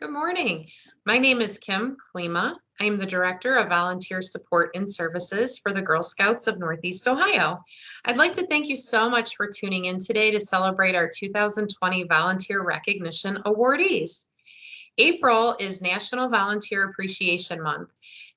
Good morning. My name is Kim Klima. I am the Director of Volunteer Support and Services for the Girl Scouts of Northeast Ohio. I'd like to thank you so much for tuning in today to celebrate our 2020 Volunteer Recognition Awardees. April is National Volunteer Appreciation Month.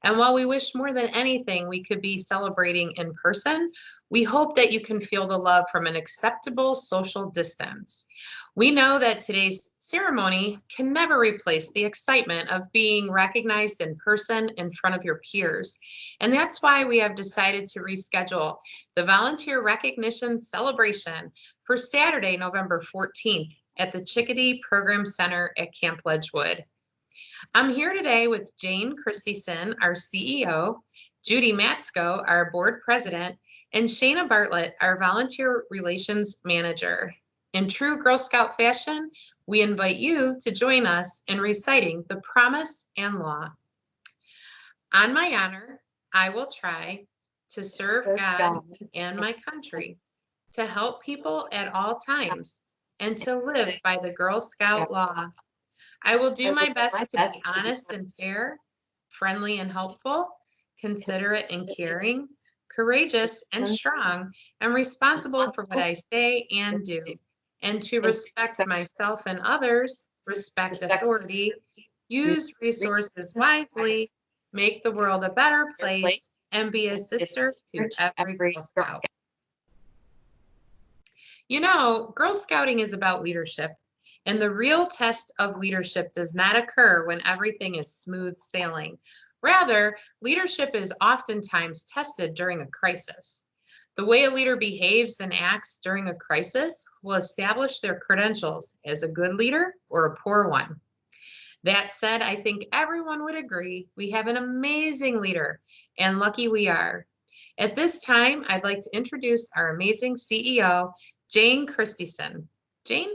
And while we wish more than anything we could be celebrating in person, we hope that you can feel the love from an acceptable social distance. We know that today's ceremony can never replace the excitement of being recognized in person in front of your peers. And that's why we have decided to reschedule the Volunteer Recognition Celebration for Saturday, November 14th at the Chickadee Program Center at Camp Ledgewood. I'm here today with Jane Christensen, our CEO, Judy Masco, our board president, and Shayna Bartlett, our volunteer relations manager. In true Girl Scout fashion, we invite you to join us in reciting the promise and law. On my honor, I will try to serve God and my country, to help people at all times, and to live by the Girl Scout law. I will do my best to be honest and fair, friendly and helpful, considerate and caring, courageous and strong, and responsible for what I say and do, and to respect myself and others, respect authority, use resources wisely, make the world a better place, and be a sister to every Girl Scout. You know, Girl Scouting is about leadership. And the real test of leadership does not occur when everything is smooth sailing. Rather, leadership is oftentimes tested during a crisis. The way a leader behaves and acts during a crisis will establish their credentials as a good leader or a poor one. That said, I think everyone would agree we have an amazing leader, and lucky we are. At this time, I'd like to introduce our amazing CEO, Jane Christensen. Jane?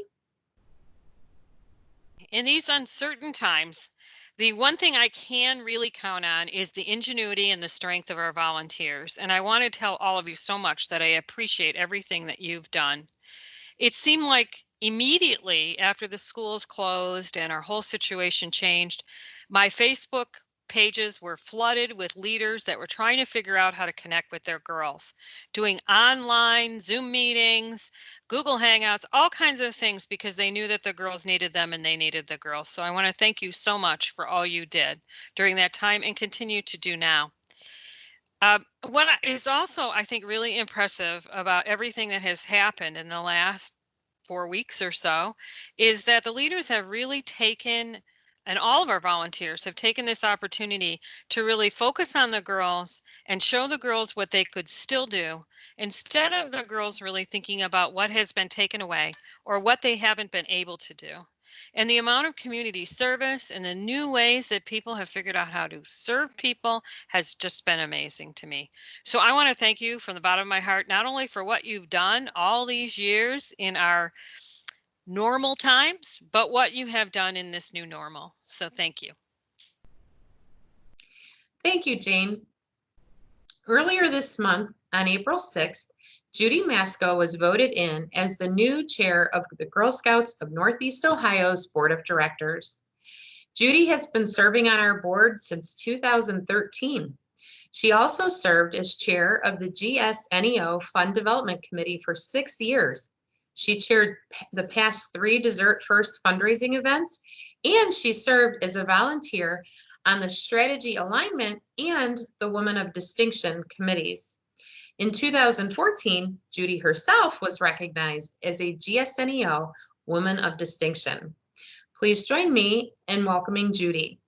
In these uncertain times, the one thing I can really count on is the ingenuity and the strength of our volunteers. And I want to tell all of you so much that I appreciate everything that you've done. It seemed like immediately after the schools closed and our whole situation changed, my Facebook pages were flooded with leaders that were trying to figure out how to connect with their girls, doing online Zoom meetings, Google Hangouts, all kinds of things because they knew that the girls needed them and they needed the girls. So I want to thank you so much for all you did during that time and continue to do now. What is also, I think, really impressive about everything that has happened in the last 4 weeks or so is that the leaders have really taken, and all of our volunteers have taken this opportunity to really focus on the girls and show the girls what they could still do instead of the girls really thinking about what has been taken away or what they haven't been able to do. And the amount of community service and the new ways that people have figured out how to serve people has just been amazing to me. So I want to thank you from the bottom of my heart, not only for what you've done all these years in our normal times, but what you have done in this new normal. So thank you. Thank you, Jane. Earlier this month, on April 6th, Judy Masco was voted in as the new chair of the Girl Scouts of Northeast Ohio's Board of Directors. Judy has been serving on our board since 2013. She also served as chair of the GSNEO Fund Development Committee for 6 years. She chaired the past 3 Dessert First fundraising events, and she served as a volunteer on the Strategy Alignment and the Women of Distinction committees. In 2014, Judy herself was recognized as a GSNEO Woman of Distinction. Please join me in welcoming Judy.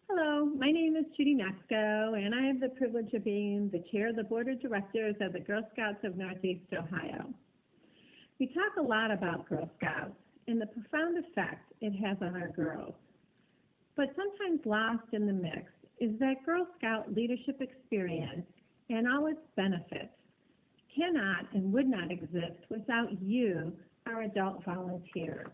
Hello, my name is Judy Masco, and I have the privilege of being the chair of the board of directors of the Girl Scouts of Northeast Ohio. We talk a lot about Girl Scouts and the profound effect it has on our girls. But sometimes lost in the mix is that Girl Scout leadership experience and all its benefits cannot and would not exist without you, our adult volunteers.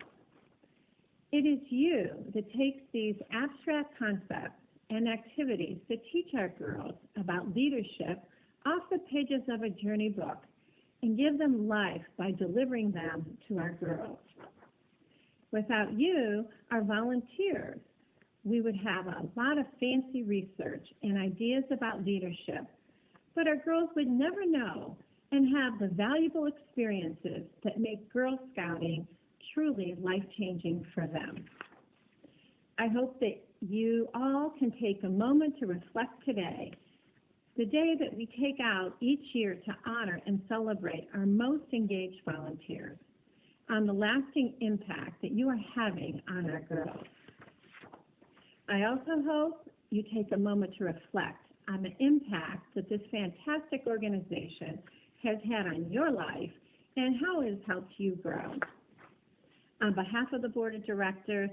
It is you that takes these abstract concepts and activities to teach our girls about leadership off the pages of a journey book and give them life by delivering them to our girls. Without you, our volunteers, we would have a lot of fancy research and ideas about leadership, but our girls would never know and have the valuable experiences that make Girl Scouting truly life-changing for them. I hope that you all can take a moment to reflect today, the day that we take out each year to honor and celebrate our most engaged volunteers, on the lasting impact that you are having on our girls. I also hope you take a moment to reflect on the impact that this fantastic organization has had on your life and how it has helped you grow. On behalf of the Board of Directors,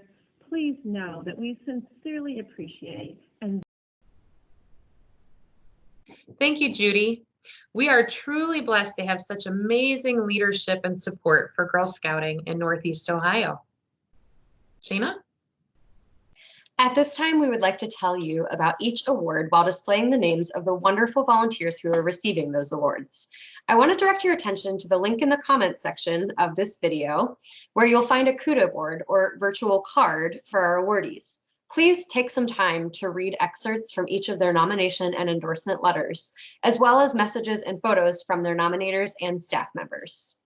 please know that we sincerely appreciate and Thank you, Judy. We are truly blessed to have such amazing leadership and support for Girl Scouting in Northeast Ohio. Shana? At this time, we would like to tell you about each award while displaying the names of the wonderful volunteers who are receiving those awards. I want to direct your attention to the link in the comments section of this video, where you'll find a kudo board or virtual card for our awardees. Please take some time to read excerpts from each of their nomination and endorsement letters, as well as messages and photos from their nominators and staff members.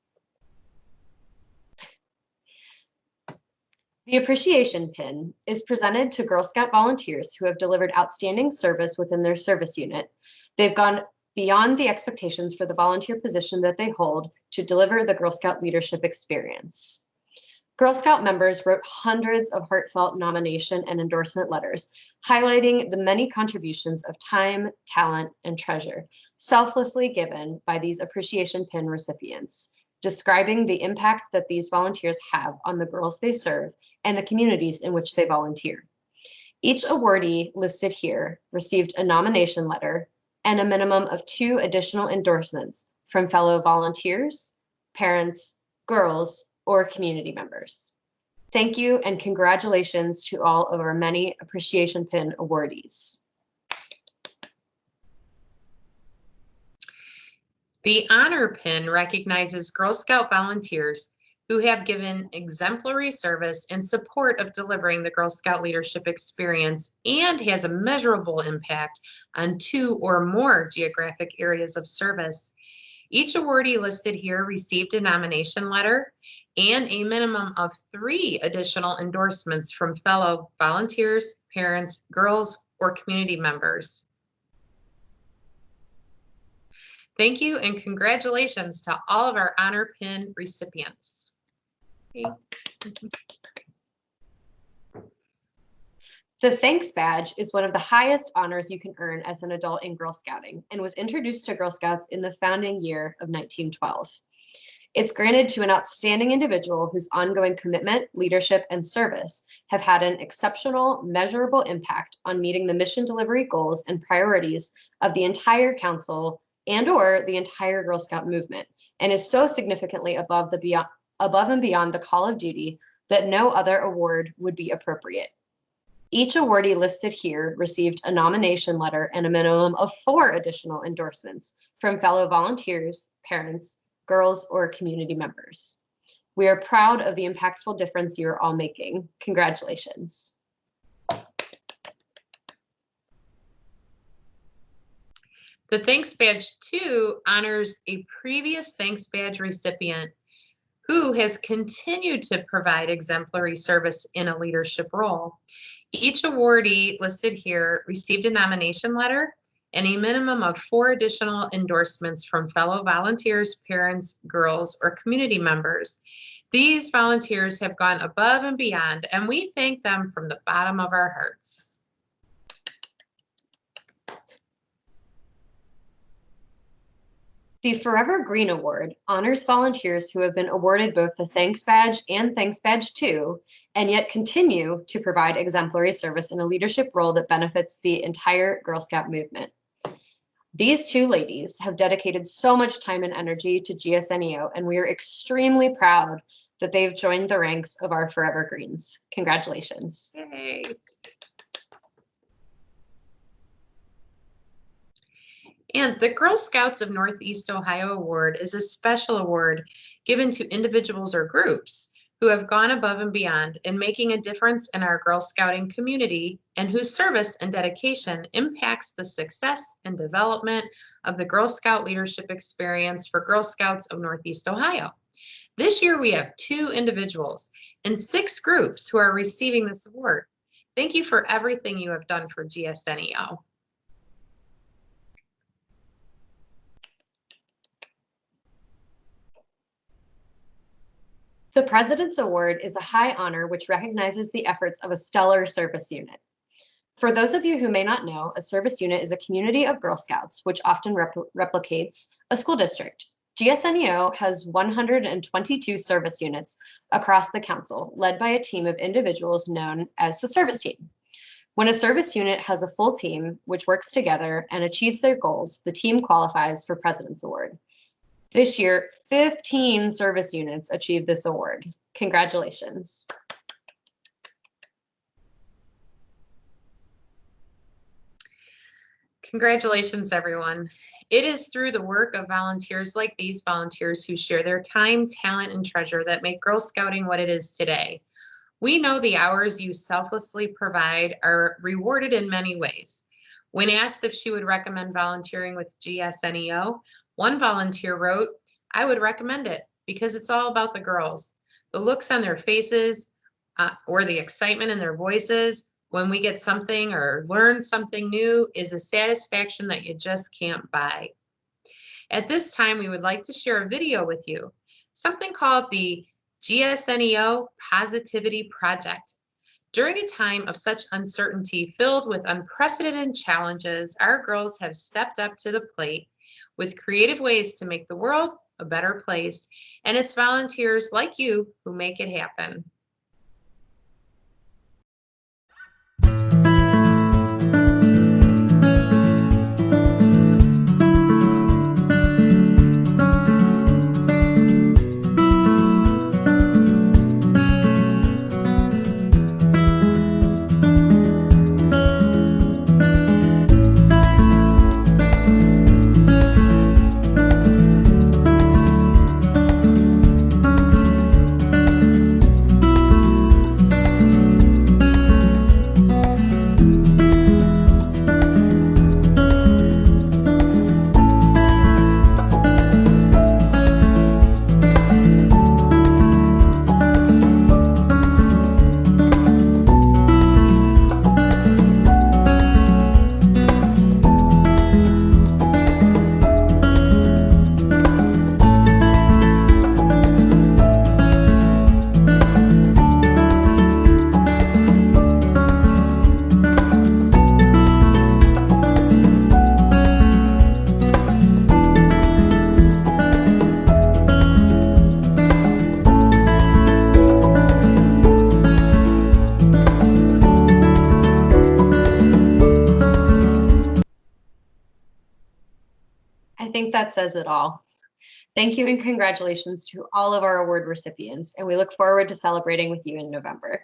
The appreciation pin is presented to Girl Scout volunteers who have delivered outstanding service within their service unit. They've gone beyond the expectations for the volunteer position that they hold to deliver the Girl Scout leadership experience. Girl Scout members wrote hundreds of heartfelt nomination and endorsement letters, highlighting the many contributions of time, talent, and treasure selflessly given by these appreciation pin recipients, describing the impact that these volunteers have on the girls they serve and the communities in which they volunteer. Each awardee listed here received a nomination letter and a minimum of 2 additional endorsements from fellow volunteers, parents, girls, or community members. Thank you and congratulations to all of our many appreciation pin awardees. The honor pin recognizes Girl Scout volunteers who have given exemplary service in support of delivering the Girl Scout leadership experience and has a measurable impact on 2 or more geographic areas of service. Each awardee listed here received a nomination letter and a minimum of 3 additional endorsements from fellow volunteers, parents, girls, or community members. Thank you and congratulations to all of our honor pin recipients. Okay. The Thanks Badge is one of the highest honors you can earn as an adult in Girl Scouting and was introduced to Girl Scouts in the founding year of 1912. It's granted to an outstanding individual whose ongoing commitment, leadership, and service have had an exceptional, measurable impact on meeting the mission delivery goals and priorities of the entire council and/or the entire Girl Scout movement, and is so significantly above and beyond the call of duty that no other award would be appropriate. Each awardee listed here received a nomination letter and a minimum of 4 additional endorsements from fellow volunteers, parents, girls, or community members. We are proud of the impactful difference you are all making. Congratulations. The Thanks Badge 2 honors a previous Thanks Badge recipient who has continued to provide exemplary service in a leadership role. Each awardee listed here received a nomination letter and a minimum of 4 additional endorsements from fellow volunteers, parents, girls, or community members. These volunteers have gone above and beyond, and we thank them from the bottom of our hearts. The Forever Green Award honors volunteers who have been awarded both the Thanks Badge and Thanks Badge 2, and yet continue to provide exemplary service in a leadership role that benefits the entire Girl Scout movement. These 2 ladies have dedicated so much time and energy to GSNEO, and we are extremely proud that they've joined the ranks of our Forever Greens. Congratulations. Yay. And the Girl Scouts of Northeast Ohio Award is a special award given to individuals or groups who have gone above and beyond in making a difference in our Girl Scouting community and whose service and dedication impacts the success and development of the Girl Scout leadership experience for Girl Scouts of Northeast Ohio. This year, we have 2 individuals and 6 groups who are receiving this award. Thank you for everything you have done for GSNEO. The President's Award is a high honor which recognizes the efforts of a stellar service unit. For those of you who may not know, a service unit is a community of Girl Scouts, which often replicates a school district. GSNEO has 122 service units across the council, led by a team of individuals known as the service team. When a service unit has a full team which works together and achieves their goals, the team qualifies for President's Award. This year, 15 service units achieved this award. Congratulations. Congratulations, everyone. It is through the work of volunteers like these volunteers who share their time, talent, and treasure that make Girl Scouting what it is today. We know the hours you selflessly provide are rewarded in many ways. When asked if she would recommend volunteering with GSNEO, one volunteer wrote, "I would recommend it because it's all about the girls. The looks on their faces or the excitement in their voices when we get something or learn something new is a satisfaction that you just can't buy." At this time, we would like to share a video with you, something called the GSNEO Positivity Project. During a time of such uncertainty filled with unprecedented challenges, our girls have stepped up to the plate with creative ways to make the world a better place, and it's volunteers like you who make it happen. I think that says it all. Thank you and congratulations to all of our award recipients, and we look forward to celebrating with you in November.